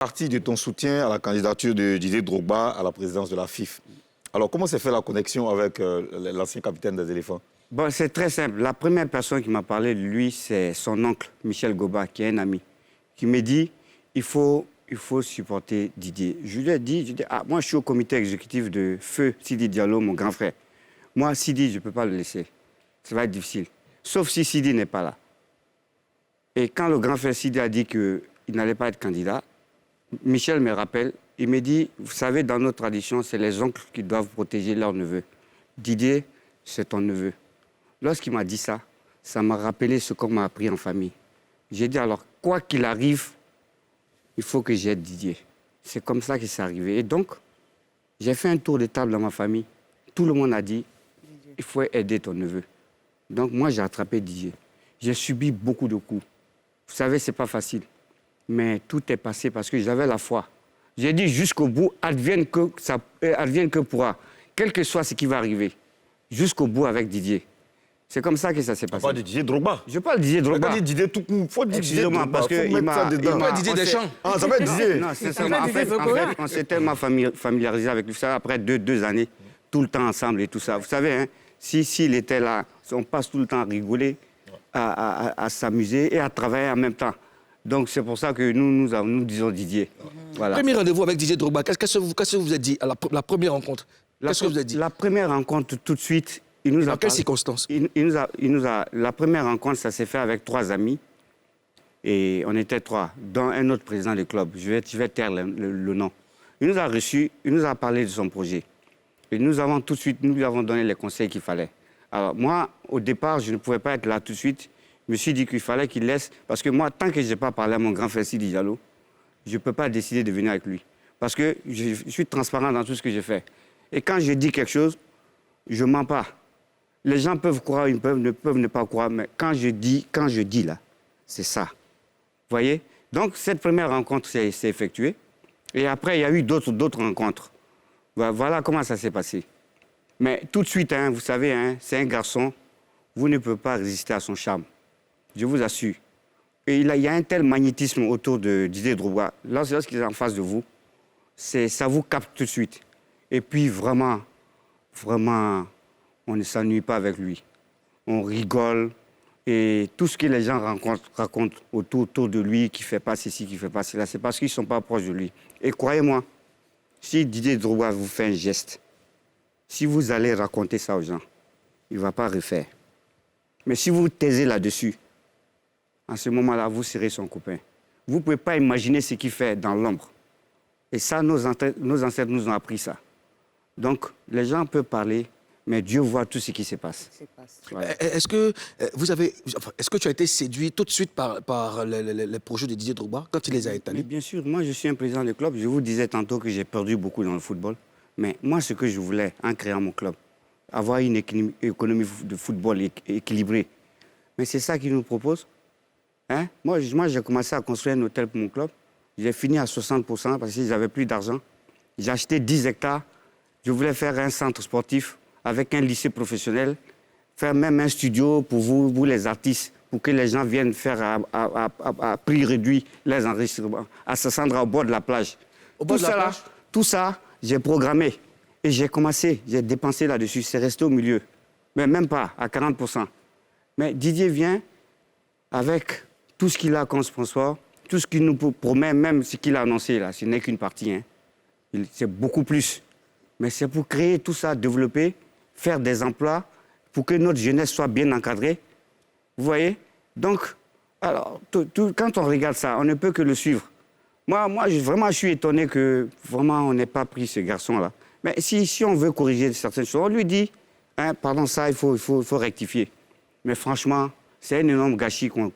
Partie de ton soutien à la candidature de Didier Drogba à la présidence de la FIF. Alors, comment s'est fait la connexion avec l'ancien capitaine des éléphants? Bon, c'est très simple. La première personne qui m'a parlé de lui, c'est son oncle, Michel Goba, qui est un ami, qui me dit il faut supporter Didier. Je lui ai dit, moi, je suis au comité exécutif de Feu Sidi Diallo, mon grand frère. Moi, Sidi, je ne peux pas le laisser. Ça va être difficile. Sauf si Sidi n'est pas là. Et quand le grand frère Sidi a dit qu'il n'allait pas être candidat, Michel me rappelle, il me dit, vous savez, dans notre tradition, c'est les oncles qui doivent protéger leurs neveux. Didier, c'est ton neveu. Lorsqu'il m'a dit ça, ça m'a rappelé ce qu'on m'a appris en famille. J'ai dit alors, quoi qu'il arrive, il faut que j'aide Didier. C'est comme ça que c'est arrivé. Et donc, j'ai fait un tour de table dans ma famille. Tout le monde a dit, il faut aider ton neveu. Donc moi, j'ai attrapé Didier. J'ai subi beaucoup de coups. Vous savez, ce n'est pas facile. Mais tout est passé parce que j'avais la foi. J'ai dit jusqu'au bout, advienne que pourra. Quel que soit ce qui va arriver, jusqu'au bout avec Didier. C'est comme ça que ça s'est passé. On parle de Didier Drogba. Je parle de Didier Drogba. On pas Didier tout court. Il faut dire Didier Drogba. Parce qu'il m'a... Didier Deschamps. Ah, ça va être Didier. Non, c'est ça. En fait, on s'est tellement familiarisé avec lui. Ça, après deux années, tout le temps ensemble et tout ça. Vous savez, hein, s'il était là, on passe tout le temps à rigoler, à s'amuser et à travailler en même temps. Donc, c'est pour ça que nous disons Didier. Voilà. Premier rendez-vous avec Didier Drogba, qu'est-ce que vous avez dit à la première rencontre? Qu'est-ce que vous avez dit? La première rencontre, tout de suite, il nous a... Dans quelles circonstances? La première rencontre, ça s'est fait avec 3 amis. Et on était 3, dont un autre président du club. Je vais taire le nom. Il nous a reçus, il nous a parlé de son projet. Et nous lui avons donné les conseils qu'il fallait. Alors moi, au départ, je ne pouvais pas être là tout de suite. Je me suis dit qu'il fallait qu'il laisse... Parce que moi, tant que je n'ai pas parlé à mon grand frère Sidi Diallo, je ne peux pas décider de venir avec lui. Parce que je suis transparent dans tout ce que je fais. Et quand je dis quelque chose, je ne mens pas. Les gens peuvent croire, ils peuvent ne pas croire, mais quand je dis là, c'est ça. Vous voyez? Donc, cette première rencontre s'est effectuée. Et après, il y a eu d'autres rencontres. Voilà comment ça s'est passé. Mais tout de suite, hein, vous savez, hein, c'est un garçon, vous ne pouvez pas résister à son charme. Je vous assure. Et il y a un tel magnétisme autour de Didier Drogba. Lorsqu'il est en face de vous, ça vous capte tout de suite. Et puis, vraiment, on ne s'ennuie pas avec lui. On rigole. Et tout ce que les gens racontent autour de lui, qui ne fait pas ceci, qui ne fait pas cela, c'est parce qu'ils ne sont pas proches de lui. Et croyez-moi, si Didier Drogba vous fait un geste, si vous allez raconter ça aux gens, il ne va pas refaire. Mais si vous vous taisez là-dessus, en ce moment-là, vous serez son copain. Vous ne pouvez pas imaginer ce qu'il fait dans l'ombre. Et ça, nos ancêtres nous ont appris ça. Donc, les gens peuvent parler, mais Dieu voit tout ce qui se passe. Voilà. Est-ce que tu as été séduit tout de suite par les projets de Didier Drogba quand il les a étalés? Bien sûr, moi je suis un président de club. Je vous disais tantôt que j'ai perdu beaucoup dans le football. Mais moi, ce que je voulais en créant mon club, avoir une économie de football équilibrée. Mais c'est ça qu'il nous propose. Hein? Moi, j'ai commencé à construire un hôtel pour mon club. J'ai fini à 60% parce que j'avais plus d'argent. J'ai acheté 10 hectares. Je voulais faire un centre sportif avec un lycée professionnel, faire même un studio pour vous les artistes, pour que les gens viennent faire à prix réduit les enregistrements, à Sassandra, au bord de la plage. Tout ça, j'ai programmé. Et j'ai commencé, j'ai dépensé là-dessus. C'est resté au milieu. Mais même pas, à 40%. Mais Didier vient avec tout ce qu'il a comme sponsor, tout ce qu'il nous promet, même ce qu'il a annoncé là. Ce n'est qu'une partie. Hein. C'est beaucoup plus. Mais c'est pour créer tout ça, développer, faire des emplois, pour que notre jeunesse soit bien encadrée. Vous voyez? Donc, alors, quand on regarde ça, on ne peut que le suivre. Moi, vraiment, je suis étonné que vraiment on n'ait pas pris ce garçon-là. Mais si on veut corriger certaines choses, on lui dit, hein, pardon, ça, il faut rectifier. Mais franchement, c'est un énorme gâchis qu'on